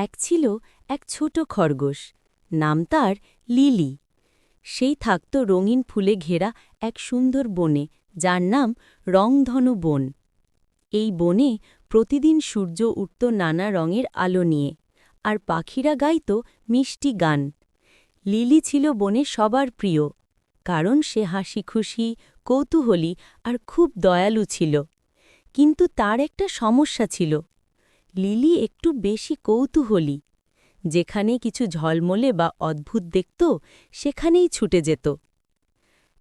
এক ছিল এক ছোট খরগোশ, নাম তার লিলি। সেই থাকত রঙিন ফুলে ঘেরা এক সুন্দর বনে, যার নাম রংধনু বন। এই বনে প্রতিদিন সূর্য উঠত নানা রঙের আলো নিয়ে, আর পাখিরা গাইত মিষ্টি গান। লিলি ছিল বনে সবার প্রিয়, কারণ সে হাসি খুশি, কৌতূহলী আর খুব দয়ালু ছিল। কিন্তু তার একটা সমস্যা ছিল, লিলি একটু বেশি কৌতূহলী। যেখানে কিছু ঝলমলে বা অদ্ভুত দেখত, সেখানেই ছুটে যেত।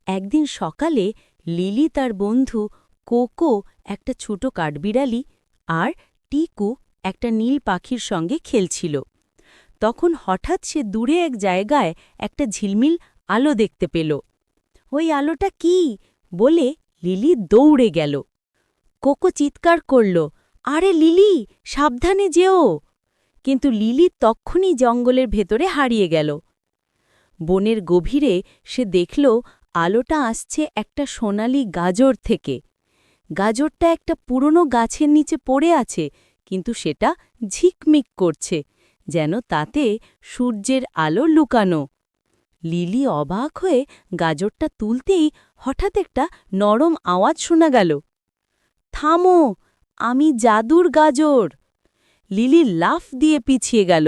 একদিন সকালে লিলি তার বন্ধু কোকো, একটা ছোট কাঠবিড়ালি, আর টিকু, একটা নীল পাখির সঙ্গে খেলছিল। তখন হঠাৎ সে দূরে এক জায়গায় একটা ঝিলমিল আলো দেখতে পেল। ওই আলোটা কি বলে লিলি দৌড়ে গেল। কোকো চিৎকার করল, আরে লিলি, সাবধানে যেও! কিন্তু লিলি তক্ষুনি জঙ্গলের ভেতরে হারিয়ে গেল। বনের গভীরে সে দেখল আলোটা আসছে একটা সোনালি গাজর থেকে। গাজরটা একটা পুরনো গাছের নিচে পড়ে আছে, কিন্তু সেটা ঝিকমিক করছে, যেন তাতে সূর্যের আলো লুকানো। লিলি অবাক হয়ে গাজরটা তুলতেই হঠাৎ একটা নরম আওয়াজ শোনা গেল, থামো, আমি জাদুর গাজর! লিলি লাফ দিয়ে পিছিয়ে গেল।